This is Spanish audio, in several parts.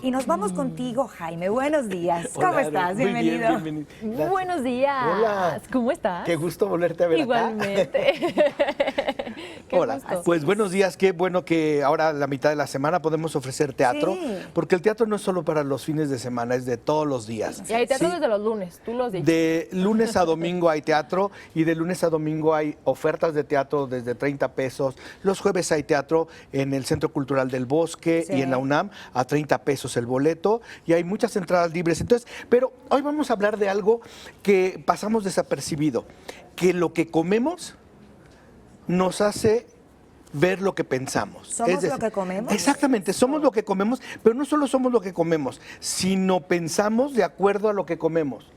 Y nos vamos contigo, Jaime. Buenos días. ¿Cómo Hola, estás? muy bien, Bienvenido. bienvenido. Buenos días. Hola. ¿Cómo estás? Qué gusto volverte a ver Igualmente. Qué Hola. gusto. Pues buenos días, qué bueno que ahora la mitad de la semana podemos ofrecer teatro, Sí. porque el teatro no es solo para los fines de semana, es de todos los días. Y hay teatro Sí. desde los lunes, tú los dices. De lunes a domingo hay teatro y de lunes a domingo hay ofertas de teatro desde 30 pesos. Los jueves hay teatro en el Centro Cultural del Bosque Sí. y en la UNAM a 30 pesos el boleto y hay muchas entradas libres. Entonces, pero hoy vamos a hablar de algo que pasamos desapercibido, que lo que comemos nos hace ver lo que pensamos. ¿Somos lo que comemos? Exactamente, somos lo que comemos, pero no solo somos lo que comemos, sino pensamos de acuerdo a lo que comemos.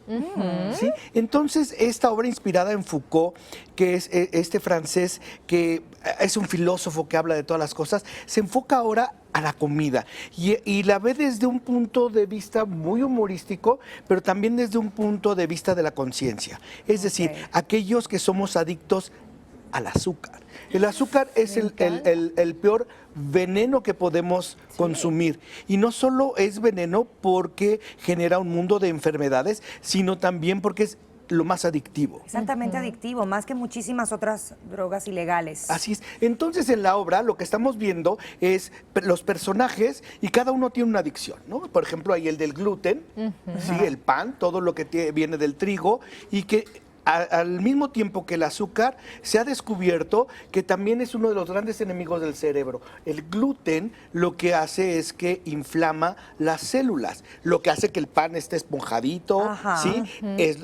¿Sí? Entonces, esta obra inspirada en Foucault, que es este francés que es un filósofo que habla de todas las cosas, se enfoca ahora a la comida y la ve desde un punto de vista muy humorístico, pero también desde un punto de vista de la conciencia. Es decir, aquellos que somos adictos al azúcar. El azúcar es el peor veneno que podemos consumir. Y no solo es veneno porque genera un mundo de enfermedades, sino también porque es lo más adictivo. Exactamente adictivo, más que muchísimas otras drogas ilegales. Así es. Entonces, en la obra lo que estamos viendo es los personajes y cada uno tiene una adicción, ¿no? Por ejemplo, hay el del gluten, ¿sí? El pan, todo lo que viene del trigo y que al mismo tiempo que el azúcar, se ha descubierto que también es uno de los grandes enemigos del cerebro. El gluten lo que hace es que inflama las células, lo que hace que el pan esté esponjadito, Ajá. ¿sí?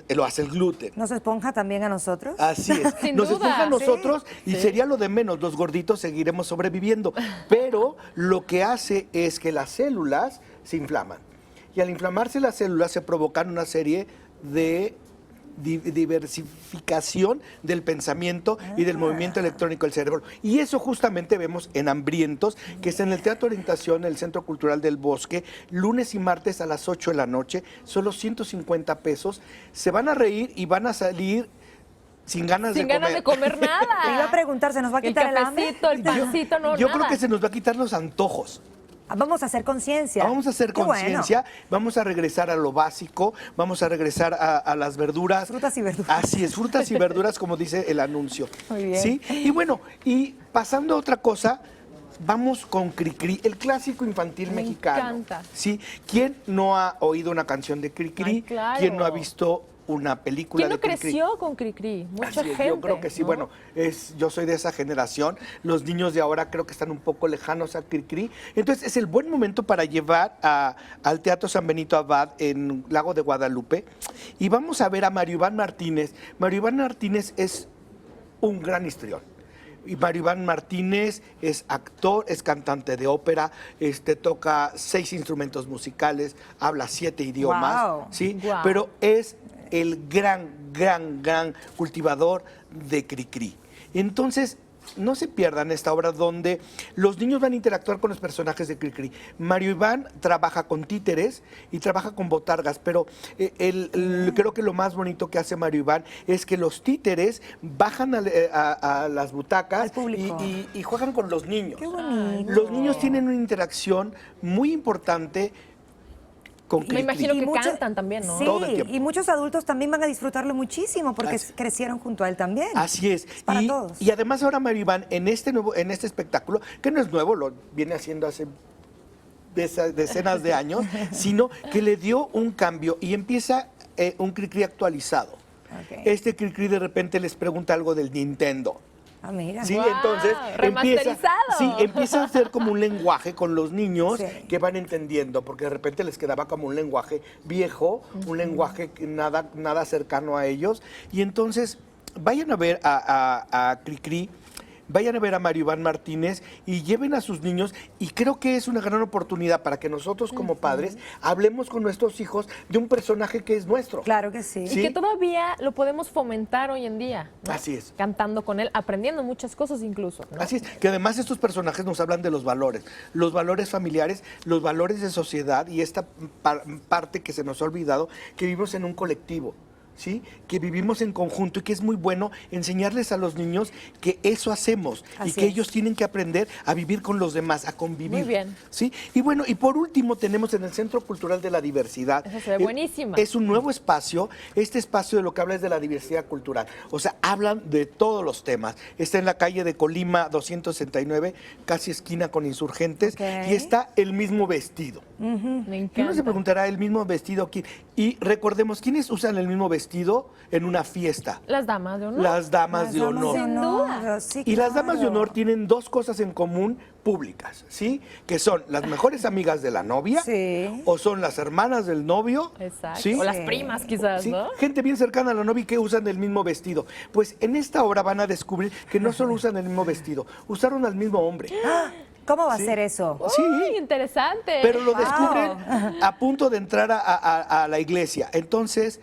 Lo hace el gluten. ¿Nos esponja también a nosotros? Así es. Sin Nos duda, esponja a nosotros y sí. sería lo de menos. Los gorditos seguiremos sobreviviendo. Pero lo que hace es que las células se inflaman. Y al inflamarse las células se provocan una serie de diversificación del pensamiento y del movimiento electrónico del cerebro. Y eso justamente vemos en Hambrientos, que es en el Teatro Orientación, en el Centro Cultural del Bosque, lunes y martes a las 8 de la noche, solo 150 pesos. Se van a reír y van a salir sin ganas Sin de ganas comer. de comer nada. Te iba a preguntar, ¿se nos va a quitar el hambre? cafecito, el pancito, no, Yo nada. creo que se nos va a quitar los antojos. Vamos a hacer conciencia. Vamos a hacer Qué bueno. conciencia, vamos a regresar a lo básico, vamos a regresar a las verduras. Frutas y verduras. Así es, frutas y verduras, como dice el anuncio. Muy bien. ¿Sí? Y bueno, y pasando a otra cosa, vamos con Cricri, el clásico infantil Me mexicano. encanta. ¿Sí? ¿Quién no ha oído una canción de Cricri? Ay, claro. ¿Quién no ha visto una película ¿Quién no de Cricri? creció con Cricri? Mucha Así es, gente. yo creo que sí. ¿no? Bueno, yo soy de esa generación. Los niños de ahora creo que están un poco lejanos a Cricri. Entonces es el buen momento para llevar al Teatro San Benito Abad en Lago de Guadalupe. Y vamos a ver a Mario Iván Martínez. Mario Iván Martínez es un gran histrión. Y Mario Iván Martínez es actor, es cantante de ópera, toca 6 instrumentos musicales, habla 7 idiomas, Guau. ¿sí? Guau. Pero es el gran cultivador de Cricri. Entonces, no se pierdan esta obra donde los niños van a interactuar con los personajes de Cricri. Mario Iván trabaja con títeres y trabaja con botargas, pero creo que lo más bonito que hace Mario Iván es que los títeres bajan a las butacas Al público. y juegan con los niños. Qué bonito. Los niños tienen una interacción muy importante con Cricri. Me imagino Y que mucho- cantan también, ¿no? Sí, Todo el tiempo. y muchos adultos también van a disfrutarlo muchísimo porque Así. crecieron junto a él también. Así es. Para todos. Y además ahora Mario Iván, en este espectáculo, que no es nuevo, lo viene haciendo hace decenas de años, sino que le dio un cambio y empieza un Cricri actualizado. Ok. Este Cricri de repente les pregunta algo del Nintendo. Ah, mira. Sí, Guau, entonces remasterizado. empieza a hacer como un lenguaje con los niños Sí. que van entendiendo, porque de repente les quedaba como un lenguaje viejo, un lenguaje que nada cercano a ellos. Y entonces vayan a ver a Cricri, vayan a ver a Mario Iván Martínez y lleven a sus niños, y creo que es una gran oportunidad para que nosotros como padres hablemos con nuestros hijos de un personaje que es nuestro. Claro que sí. Y Sí. que todavía lo podemos fomentar hoy en día. ¿no? Así es. Cantando con él, aprendiendo muchas cosas incluso. ¿no? Así es, que además estos personajes nos hablan de los valores familiares, los valores de sociedad y esta parte que se nos ha olvidado, que vivimos en un colectivo. ¿sí? Que vivimos en conjunto y que es muy bueno enseñarles a los niños que eso hacemos y Así que es. ellos tienen que aprender a vivir con los demás, a convivir. Muy bien. ¿Sí? Y bueno, y por último tenemos en el Centro Cultural de la Diversidad. Esa se ve buenísima. Es un nuevo espacio. Este espacio de lo que habla es de la diversidad cultural. O sea, hablan de todos los temas. Está en la calle de Colima 269, casi esquina con Insurgentes, Ok. y está el mismo vestido. Me Y uno se encanta. preguntará, ¿el mismo vestido quién? Y recordemos, ¿quiénes usan el mismo vestido en una fiesta? Las damas de honor. Las damas Las de damas honor. Sin duda. Sí, Y las damas de claro. honor tienen dos cosas en común públicas, ¿sí? Que son las mejores amigas de la novia Sí. o son las hermanas del novio. Exacto. ¿sí? O las Sí. primas, quizás, Sí, ¿no? gente bien cercana a la novia y que usan el mismo vestido. Pues en esta obra van a descubrir que no solo usan el mismo vestido, usaron al mismo hombre. ¿Cómo va Sí. a ser eso? Sí. Uy, interesante. Pero lo Wow. descubren a punto de entrar a la iglesia. Entonces,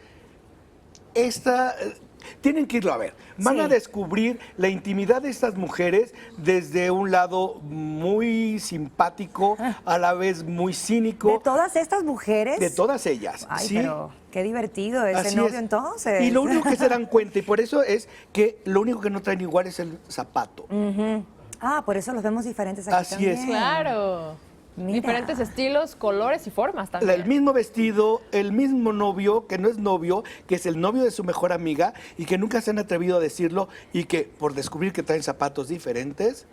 tienen que irlo a ver. Van Sí. a descubrir la intimidad de estas mujeres desde un lado muy simpático, a la vez muy cínico, ¿De todas estas mujeres? de todas ellas. Ay, ¿sí? pero qué divertido ese Así novio es. entonces. Y lo único que se dan cuenta, y por eso es que lo único que no traen igual es el zapato. Ujú. Ah, por eso los vemos diferentes aquí Así es. también. Claro. Mira. Diferentes estilos, colores y formas también. El mismo vestido, el mismo novio, que no es novio, que es el novio de su mejor amiga y que nunca se han atrevido a decirlo y que por descubrir que traen zapatos diferentes,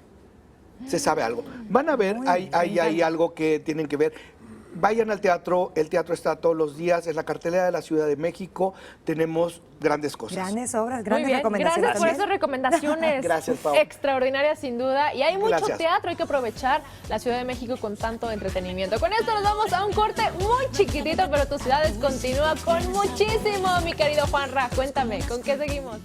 se sabe algo. Van a ver, Muy hay bien. algo que tienen que ver. Vayan al teatro, el teatro está todos los días, en la cartelera de la Ciudad de México tenemos grandes cosas. Grandes obras, Muy grandes bien, recomendaciones gracias por también. esas recomendaciones. Gracias, Pau. Extraordinarias, sin duda. Y hay mucho Gracias. teatro, hay que aprovechar la Ciudad de México con tanto entretenimiento. Con esto nos vamos a un corte muy chiquitito, pero tus ciudades continúa con muchísimo, mi querido Juanra. Cuéntame, ¿con qué seguimos?